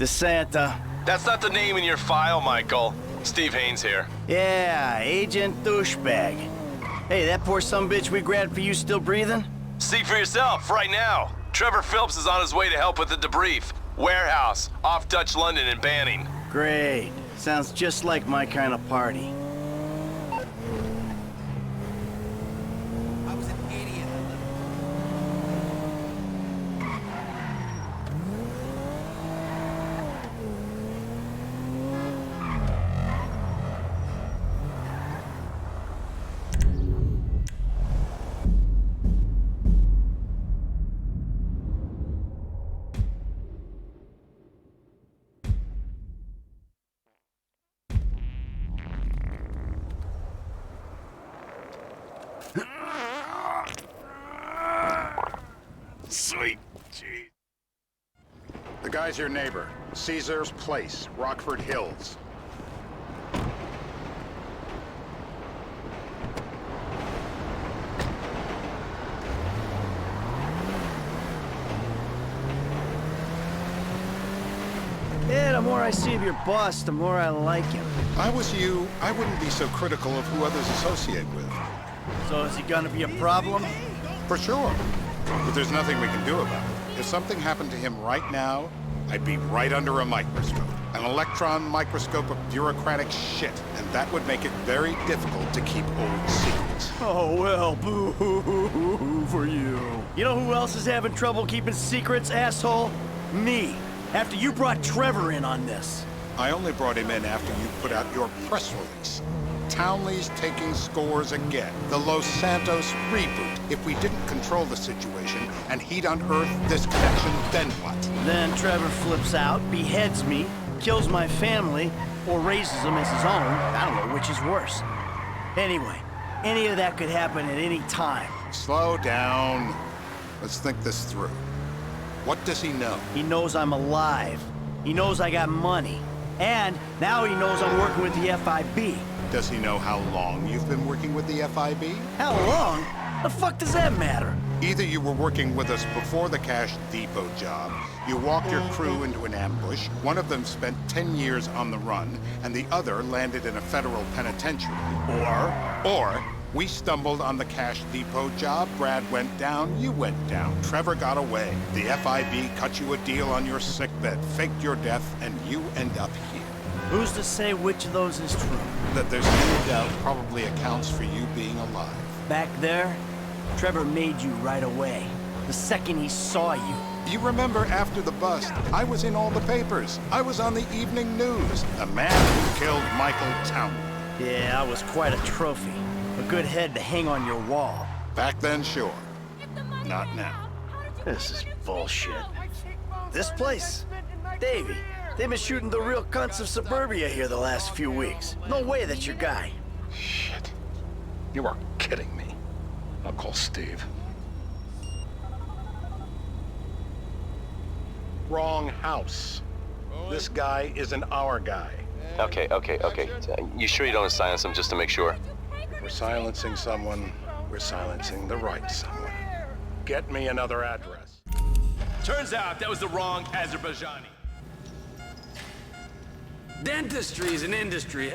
DeSanta. That's not the name in your file, Michael. Steve Haynes here. Yeah, Agent Douchebag. Hey, that poor sumbitch we grabbed for you still breathing? See for yourself, right now. Trevor Phillips is on his way to help with the debrief. Warehouse, off Dutch London and Banning. Great. Sounds just like my kind of party. I was an idiot. Sweet. Jeez. The guy's your neighbor. Caesar's Place, Rockford Hills. Yeah, the more I see of your boss, the more I like him. If I was you, I wouldn't be so critical of who others associate with. So is he gonna be a problem? For sure. But there's nothing we can do about it. If something happened to him right now, I'd be right under a microscope. An electron microscope of bureaucratic shit. And that would make it very difficult to keep old secrets. Oh, well, boo-hoo-hoo for you. You know who else is having trouble keeping secrets, asshole? Me. After you brought Trevor in on this. I only brought him in after you put out your press release. Townley's taking scores again. The Los Santos reboot. If we didn't control the situation and he'd unearthed this connection, then what? Then Trevor flips out, beheads me, kills my family, or raises him as his own. I don't know which is worse. Anyway, any of that could happen at any time. Slow down. Let's think this through. What does he know? He knows I'm alive. He knows I got money. And now he knows I'm working with the FIB. Does he know how long you've been working with the FIB? How long? The fuck does that matter? Either you were working with us before the Cash Depot job, you walked your crew into an ambush, one of them spent 10 years on the run, and the other landed in a federal penitentiary. Or we stumbled on the Cash Depot job, Brad went down, you went down, Trevor got away. The FIB cut you a deal on your sickbed, faked your death, and you end up here. Who's to say which of those is true? That there's no doubt probably accounts for you being alive. Back there, Trevor made you right away. The second he saw you. You remember after the bust, I was in all the papers. I was on the evening news. The man who killed Michael Townley. Yeah, I was quite a trophy. A good head to hang on your wall. Back then, sure. Not now. This is bullshit. This place? Davey, they've been shooting the real cunts of suburbia here the last few weeks. No way that's your guy. Shit. You are kidding me. I'll call Steve. Wrong house. This guy isn't our guy. Okay. You sure you don't silence him just to make sure? If we're silencing someone, we're silencing the right someone. Get me another address. Turns out that was the wrong Azerbaijani. Dentistry's an industry.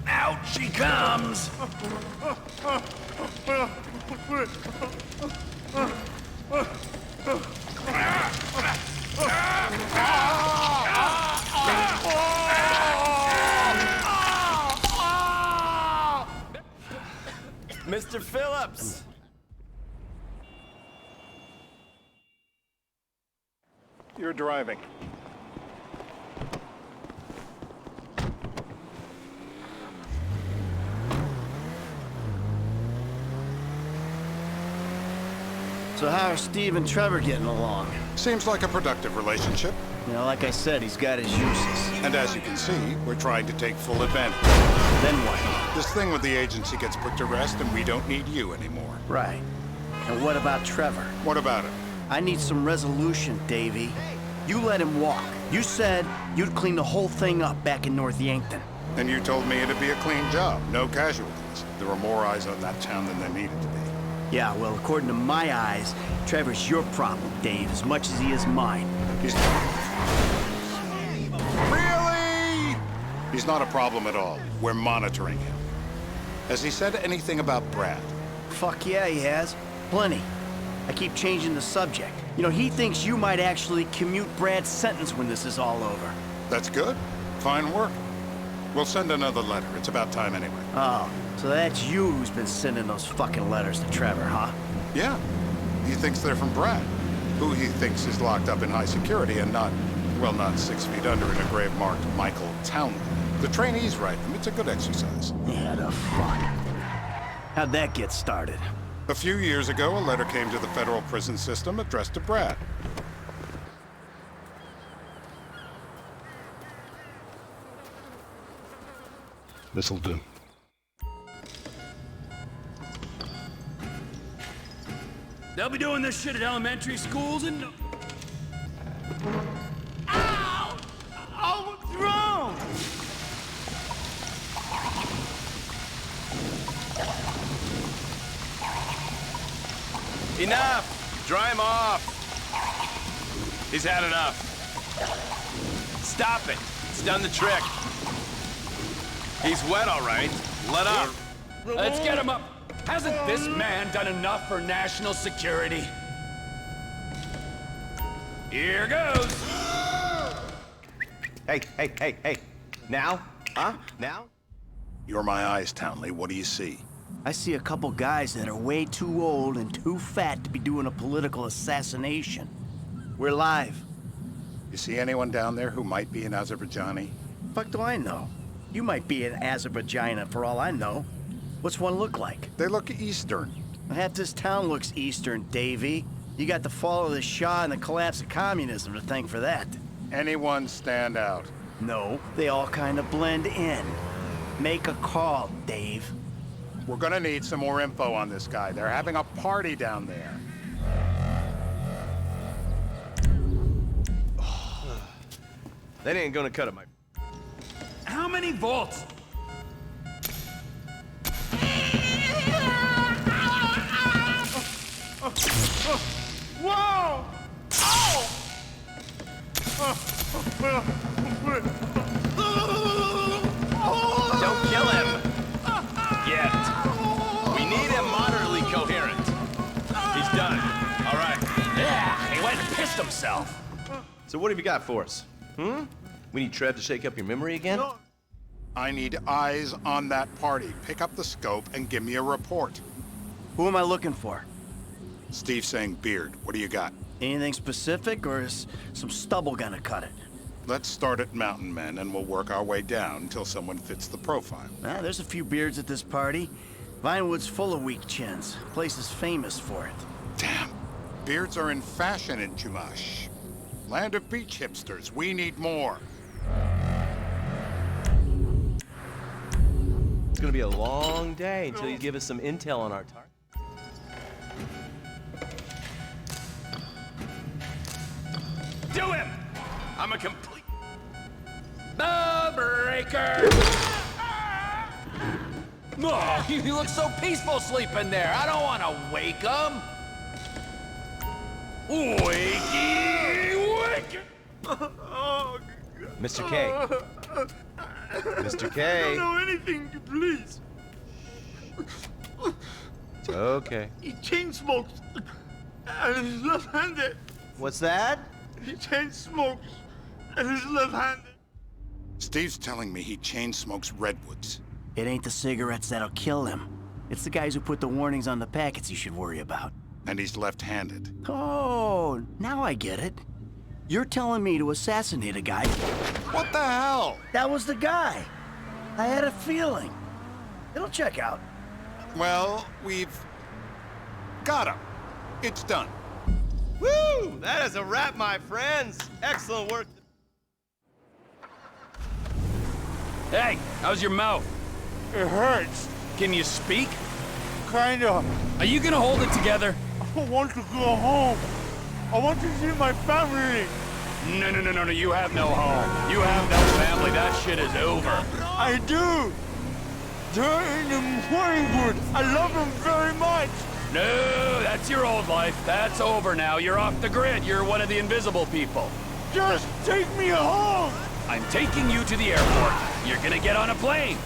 Out she comes! Mr. Phillips! You're driving. So how are Steve and Trevor getting along? Seems like a productive relationship. You know, like I said, he's got his uses. And as you can see, we're trying to take full advantage. Then what? This thing with the agency gets put to rest and we don't need you anymore. Right. And what about Trevor? What about it? I need some resolution, Davey. You let him walk. You said you'd clean the whole thing up back in North Yankton. And you told me it'd be a clean job, no casualties. There were more eyes on that town than there needed to be. Yeah, well, according to my eyes, Trevor's your problem, Dave, as much as he is mine. He's He's not a problem at all. We're monitoring him. Has he said anything about Brad? Fuck yeah, he has. Plenty. I keep changing the subject. You know, he thinks you might actually commute Brad's sentence when this is all over. That's good. Fine work. We'll send another letter. It's about time anyway. Oh, so that's you who's been sending those fucking letters to Trevor, huh? Yeah. He thinks they're from Brad, who he thinks is locked up in high security and not 6 feet under in a grave marked Michael Townley. The trainees write them. It's a good exercise. Yeah, the fuck. How'd that get started? A few years ago, a letter came to the federal prison system addressed to Brad. This'll do. They'll be doing this shit at elementary schools and... Ow! Oh, wrong! Enough! Dry him off! He's had enough. Stop it! It's done the trick. He's wet, all right. Let up. Let's get him up. Hasn't this man done enough for national security? Here goes. Hey. Now? Huh? Now? You're my eyes, Townley. What do you see? I see a couple guys that are way too old and too fat to be doing a political assassination. We're live. You see anyone down there who might be an Azerbaijani? Fuck do I know? You might be an Azerbaijan for all I know. What's one look like? They look Eastern. Half this town looks Eastern, Davy. You got the fall of the Shah and the collapse of communism to thank for that. Anyone stand out? No, they all kind of blend in. Make a call, Dave. We're gonna need some more info on this guy. They're having a party down there. That ain't gonna cut it, my... How many volts? Whoa! Don't kill him! Yet. We need him moderately coherent. He's done. All right. Yeah, he went and pissed himself. So what have you got for us? We need Trev to shake up your memory again? I need eyes on that party. Pick up the scope and give me a report. Who am I looking for? Steve's saying beard. What do you got? Anything specific, or is some stubble gonna cut it? Let's start at Mountain Men, and we'll work our way down until someone fits the profile. There's a few beards at this party. Vinewood's full of weak chins. Place is famous for it. Damn. Beards are in fashion in Chumash. Land of beach hipsters. We need more. It's gonna be a long day until you give us some intel on our target. Do him! I'm a complete... The breaker! Oh, you look so peaceful sleeping there. I don't want to wake him. Wakey, wake! Mr. K. Mr. K. I don't know anything, please. It's okay. He chain smokes. And he's left-handed. What's that? He chain smokes. And he's left-handed. Steve's telling me he chain smokes redwoods. It ain't the cigarettes that'll kill him. It's the guys who put the warnings on the packets you should worry about. And he's left-handed. Oh, now I get it. You're telling me to assassinate a guy. What the hell? That was the guy. I had a feeling. It'll check out. Well, we've got him. It's done. Woo! That is a wrap, my friends. Excellent work. Hey, how's your mouth? It hurts. Can you speak? Kinda. Are you gonna hold it together? I want to go home. I want to see my family. No, you have no home. You have no family. That shit is over. I do. They're in the Waywood. I love them very much. No, that's your old life. That's over now. You're off the grid. You're one of the invisible people. Just take me home. I'm taking you to the airport. You're gonna get on a plane.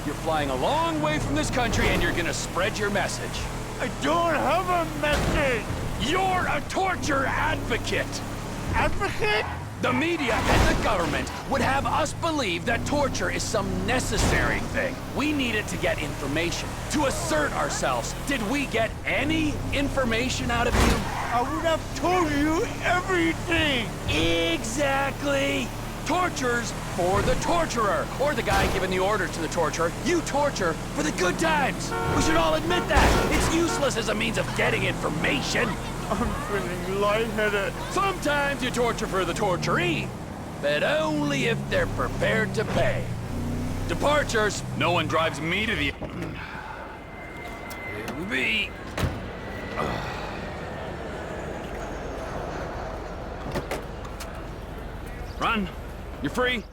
You're flying a long way from this country and you're gonna spread your message. I don't have a message. You're a torture advocate. Advocate? The media and the government would have us believe that torture is some necessary thing. We need it to get information, to assert ourselves. Did we get any information out of you? I would have told you everything. Exactly. Torture's for the torturer, or the guy giving the order to the torturer. You torture for the good times. We should all admit that. It's useless as a means of getting information. I'm feeling lightheaded. Sometimes you torture for the torturee, but only if they're prepared to pay. Departures. No one drives me to the... Here we be. Run. You're free.